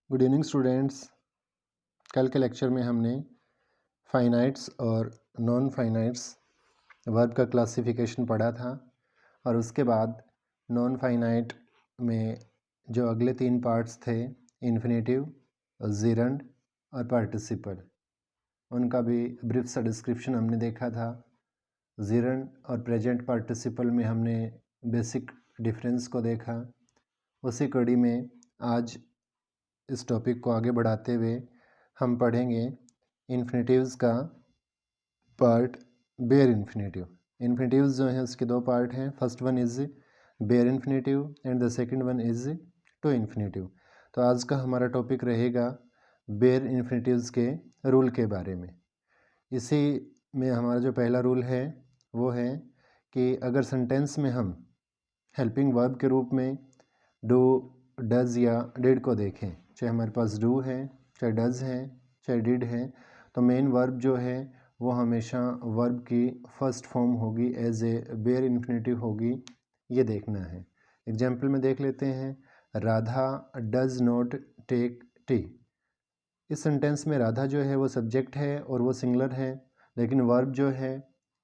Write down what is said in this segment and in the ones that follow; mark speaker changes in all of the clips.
Speaker 1: Good evening students. कल के lecture में हमने फाइनाइट्स और नॉन फाइनाइट्स वर्ब का क्लासिफिकेशन पढ़ा था और उसके बाद नॉन फाइनाइट में जो अगले तीन पार्ट्स थे इन्फिनेटिव, जीरंड और पार्टिसिपल, उनका भी ब्रीफ सा डिस्क्रिप्शन हमने देखा था। जीरंड और प्रेजेंट पार्टिसिपल में हमने बेसिक डिफरेंस को देखा। उसी कड़ी में आज इस टॉपिक को आगे बढ़ाते हुए हम पढ़ेंगे इन्फिनेटिव्स का पार्ट बेयर इन्फिनेटिव। इन्फिनेटिव्स जो हैं उसके दो पार्ट हैं, first one is bare infinitive and the second one is to infinitive. तो आज का हमारा टॉपिक रहेगा बेयर इन्फिनेटिव्स के रूल के बारे में। इसी में हमारा जो पहला रूल है वो है कि अगर सेंटेंस में हम हेल्पिंग वर्ब के रूप में डू, डज या डिड को देखें, चाहे हमारे पास डू है, चाहे डज है, चाहे डिड है, तो मेन वर्ब जो है वो हमेशा वर्ब की फर्स्ट फॉर्म होगी, एज ए बेयर इन्फिनेटिव होगी, ये देखना है। एग्जाम्पल में देख लेते हैं, Radha does not take tea. इस सेंटेंस में राधा जो है वो सब्जेक्ट है और वो सिंगुलर है, लेकिन वर्ब जो है,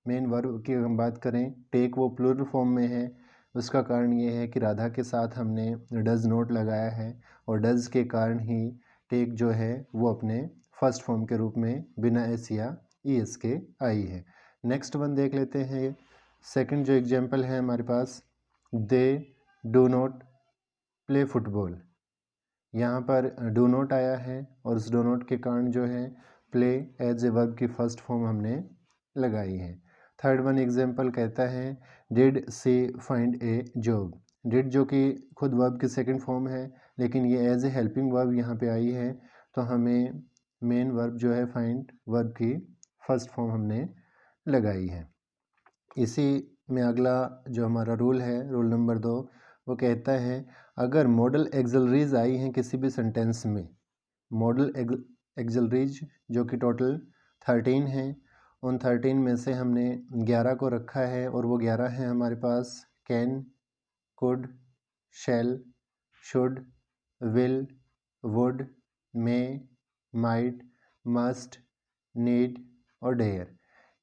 Speaker 1: मेन वर्ब की हम बात करें, टेक वो प्लूरल फॉर्म में है। उसका कारण ये है कि राधा के साथ हमने डज नोट लगाया है और डज के कारण ही टेक जो है वो अपने फर्स्ट फॉर्म के रूप में बिना एस या ई एस के आई है। नेक्स्ट वन देख लेते हैं। सेकंड जो एग्जांपल है हमारे पास, they do not play football. यहाँ पर डू नॉट आया है और उस डू नॉट के कारण जो है प्ले एज ए वर्ब की फर्स्ट फॉर्म हमने लगाई है। थर्ड वन एग्जांपल कहता है, did she find a job. Did जो कि खुद वर्ब की सेकंड फॉर्म है, लेकिन ये एज ए हेल्पिंग वर्ब यहाँ पे आई है, तो हमें मेन वर्ब जो है फाइंड वर्ब की फर्स्ट फॉर्म हमने लगाई है। इसी में अगला जो हमारा रूल है, रूल नंबर 2, वो कहता है अगर मॉडल एक्सलरीज आई हैं किसी भी सेंटेंस में, मॉडल एक्सलरीज जो कि टोटल 13 हैं, उन 13 में से हमने 11 को रखा है और वो 11 हैं हमारे पास can, could, shall, should, will, would, may, might, must, need और डेयर।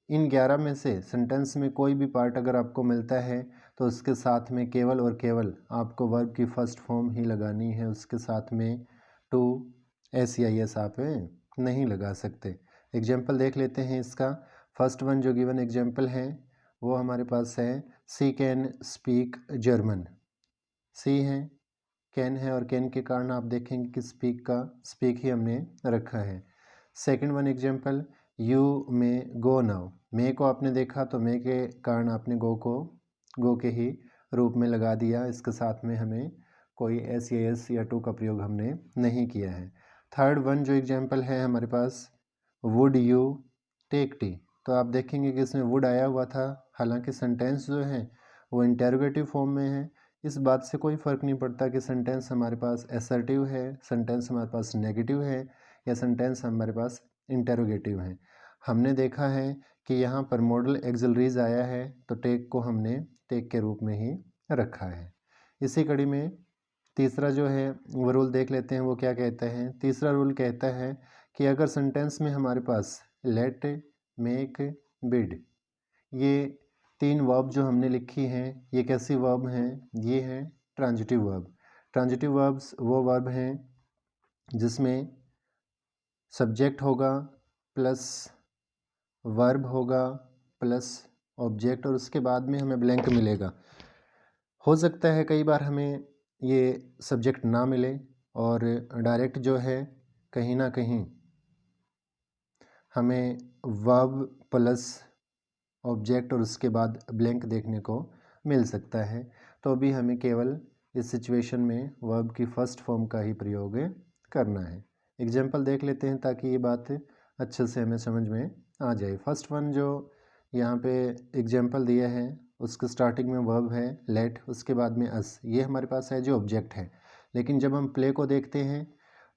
Speaker 1: इन 11 में से सेंटेंस में कोई भी पार्ट अगर आपको मिलता है तो उसके साथ में केवल और केवल आपको वर्ब की फर्स्ट फॉर्म ही लगानी है, उसके साथ में टू, एस या एस आप नहीं लगा सकते। एग्जाम्पल देख लेते हैं इसका। फर्स्ट वन जो गिवन एग्जाम्पल है वो हमारे पास है, सी कैन स्पीक जर्मन। सी है, कैन है और कैन के कारण आप देखेंगे कि स्पीक ही हमने रखा है। Second one example, you may go now. May को आपने देखा तो मे के कारण आपने गो के ही रूप में लगा दिया, इसके साथ में हमें कोई एस या एस या टू का प्रयोग हमने नहीं किया है। थर्ड वन जो एग्जांपल है हमारे पास, वुड यू टेक टी। तो आप देखेंगे कि इसमें वुड आया हुआ था, हालांकि सेंटेंस जो है वो इंटेरोगेटिव फॉर्म में है। इस बात से कोई फ़र्क नहीं पड़ता कि सेंटेंस हमारे पास असर्टिव है, सेंटेंस हमारे पास नेगेटिव है या सेंटेंस हमारे पास इंटेरोगेटिव है। हमने देखा है कि यहाँ पर मॉडल एक्सलरीज आया है तो टेक को हमने टेक के रूप में ही रखा है। इसी कड़ी में तीसरा जो है वो रूल देख लेते हैं, वो क्या कहता है। तीसरा रूल कहता है कि अगर सेंटेंस में हमारे पास लेट, मेक, बिड, ये तीन वर्ब जो हमने लिखी हैं, ये कैसी वर्ब हैं? ये हैं ट्रांजिटिव वर्ब। ट्रांजिटिव वर्ब्स वो वर्ब हैं जिसमें सब्जेक्ट होगा प्लस वर्ब होगा प्लस ऑब्जेक्ट और उसके बाद में हमें ब्लैंक मिलेगा। हो सकता है कई बार हमें ये सब्जेक्ट ना मिले और डायरेक्ट जो है कहीं ना कहीं हमें वर्ब प्लस ऑब्जेक्ट और उसके बाद ब्लैंक देखने को मिल सकता है, तो भी हमें केवल इस सिचुएशन में वर्ब की फर्स्ट फॉर्म का ही प्रयोग करना है। एग्जाम्पल देख लेते हैं ताकि ये बात अच्छे से हमें समझ में आ जाए। फर्स्ट वन जो यहाँ पे एग्जाम्पल दिया है उसके स्टार्टिंग में वर्ब है लेट, उसके बाद में अस, ये हमारे पास है जो ऑब्जेक्ट है। लेकिन जब हम प्ले को देखते हैं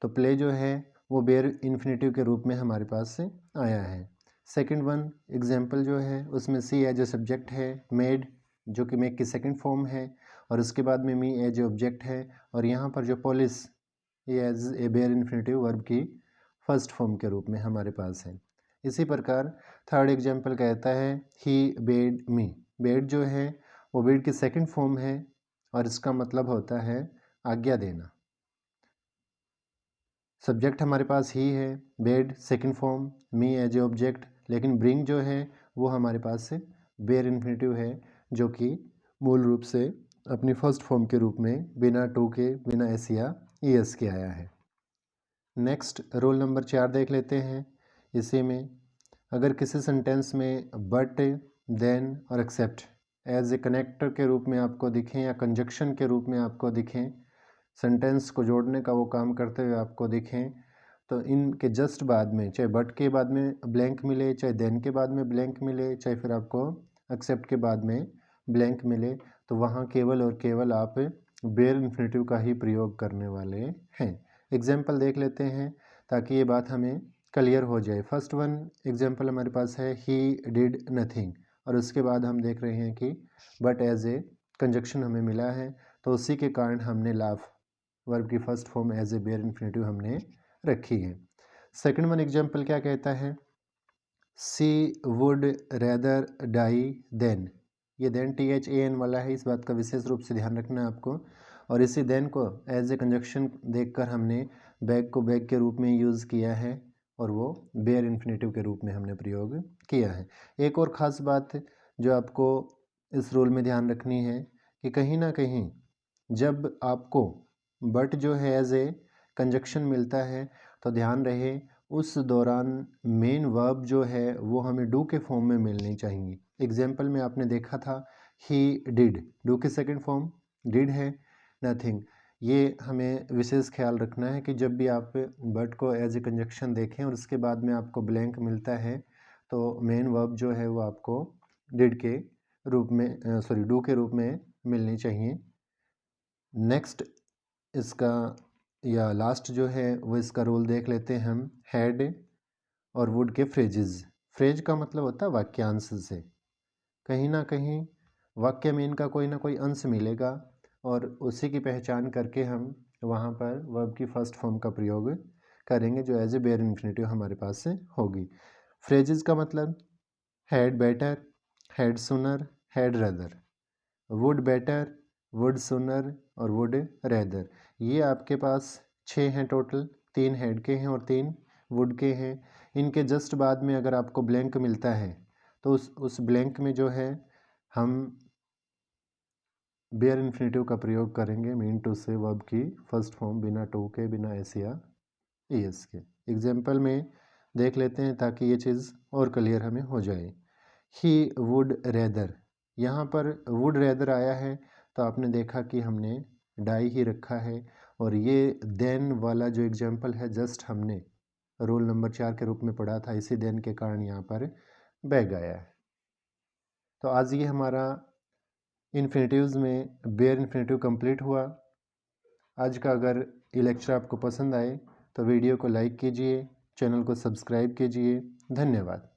Speaker 1: तो प्ले जो है वो बेयर इन्फिनेटिव के रूप में हमारे पास से आया है। सेकंड वन एग्जाम्पल जो है उसमें सी एज ए सब्जेक्ट है, मेड जो कि मेक की सेकंड फॉर्म है और उसके बाद में मी एज ए ऑब्जेक्ट है, और यहाँ पर जो पुलिस ये as a bare infinitive verb की फर्स्ट फॉर्म के रूप में हमारे पास है। इसी प्रकार थर्ड एग्जाम्पल कहता है ही बेड मी। बेड जो है वो बेड की सेकंड फॉर्म है और इसका मतलब होता है आज्ञा देना। सब्जेक्ट हमारे पास ही है, bade second form, me as a object, लेकिन ब्रिंग जो है वो हमारे पास से बेयर इन्फिनेटिव है जो कि मूल रूप से अपनी फर्स्ट फॉर्म के रूप में बिना टू के, बिना एस या एस के आया है। नेक्स्ट रोल नंबर 4 देख लेते हैं। इसी में अगर किसी सेंटेंस में बट, देन और एक्सेप्ट एज ए कनेक्टर के रूप में आपको दिखें या कंजक्शन के रूप में आपको दिखें, सेंटेंस को जोड़ने का वो काम करते हुए आपको दिखें, तो इनके जस्ट बाद में, चाहे बट के बाद में ब्लैंक मिले, चाहे देन के बाद में ब्लैंक मिले, चाहे फिर आपको एक्सेप्ट के बाद में ब्लैंक मिले, तो वहाँ केवल और केवल आप बेयर इन्फिनेटिव का ही प्रयोग करने वाले हैं। एग्जाम्पल देख लेते हैं ताकि ये बात हमें क्लियर हो जाए। फर्स्ट वन एग्जाम्पल हमारे पास है ही डिड नथिंग, और उसके बाद हम देख रहे हैं कि बट एज ए कंजक्शन हमें मिला है, तो उसी के कारण हमने लाफ वर्ब की first form as a bare infinitive हमने रखी है। सेकंड वन एग्जाम्पल क्या कहता है, she would rather die than. ये देन THAN वाला है, इस बात का विशेष रूप से ध्यान रखना है आपको। और इसी देन को एज ए कंजक्शन देखकर हमने बैग को बैग के रूप में यूज़ किया है और वो बेयर इन्फिनेटिव के रूप में हमने प्रयोग किया है। एक और ख़ास बात जो आपको इस रोल में ध्यान रखनी है कि कहीं ना कहीं जब आपको बट जो है एज ए कंजक्शन मिलता है तो ध्यान रहे उस दौरान मेन वर्ब जो है वो हमें डू के फॉर्म में मिलनी चाहिए। एग्जाम्पल में आपने देखा था ही डिड, डू की सेकंड फॉर्म डिड है, नथिंग। ये हमें विशेष ख्याल रखना है कि जब भी आप बट को एज ए कंजक्शन देखें और उसके बाद में आपको ब्लैंक मिलता है तो मेन वर्ब जो है वो आपको डिड के रूप में डू के रूप में मिलनी चाहिए। नेक्स्ट इसका या लास्ट जो है वो इसका रोल देख लेते हैं हम, हैड और वुड के फ्रेजेस। फ्रेज का मतलब होता है वाक्यांश से, कहीं ना कहीं वाक्य में इनका कोई ना कोई अंश मिलेगा और उसी की पहचान करके हम वहाँ पर वर्ब की फर्स्ट फॉर्म का प्रयोग करेंगे जो एज ए बेयर इन्फिनेटिव हमारे पास से होगी। फ्रेजेस का मतलब हैड बेटर, हैड सुनर, had rather, would better, would सुनर और वुड रेदर। ये आपके पास 6 हैं टोटल, 3 हेड के हैं और 3 वुड के हैं। इनके जस्ट बाद में अगर आपको ब्लैंक मिलता है तो उस ब्लैंक में जो है हम बेयर इन्फिनेटिव का प्रयोग करेंगे, मीन टू से वर्ब की फर्स्ट फॉर्म बिना टू के, बिना एस या एस के। एग्जाम्पल में देख लेते हैं ताकि ये चीज़ और क्लियर हमें हो जाए। ही वुड रेदर, यहाँ पर वुड रेदर आया है तो आपने देखा कि हमने डाई ही रखा है, और ये देन वाला जो एग्जाम्पल है जस्ट हमने रोल नंबर 4 के रूप में पढ़ा था, इसी देन के कारण यहाँ पर बैग आया है। तो आज ये हमारा इन्फिनेटिव्स में बेयर इन्फिनेटिव कंप्लीट हुआ। आज का अगर ये लेक्चर आपको पसंद आए तो वीडियो को लाइक कीजिए, चैनल को सब्सक्राइब कीजिए। धन्यवाद।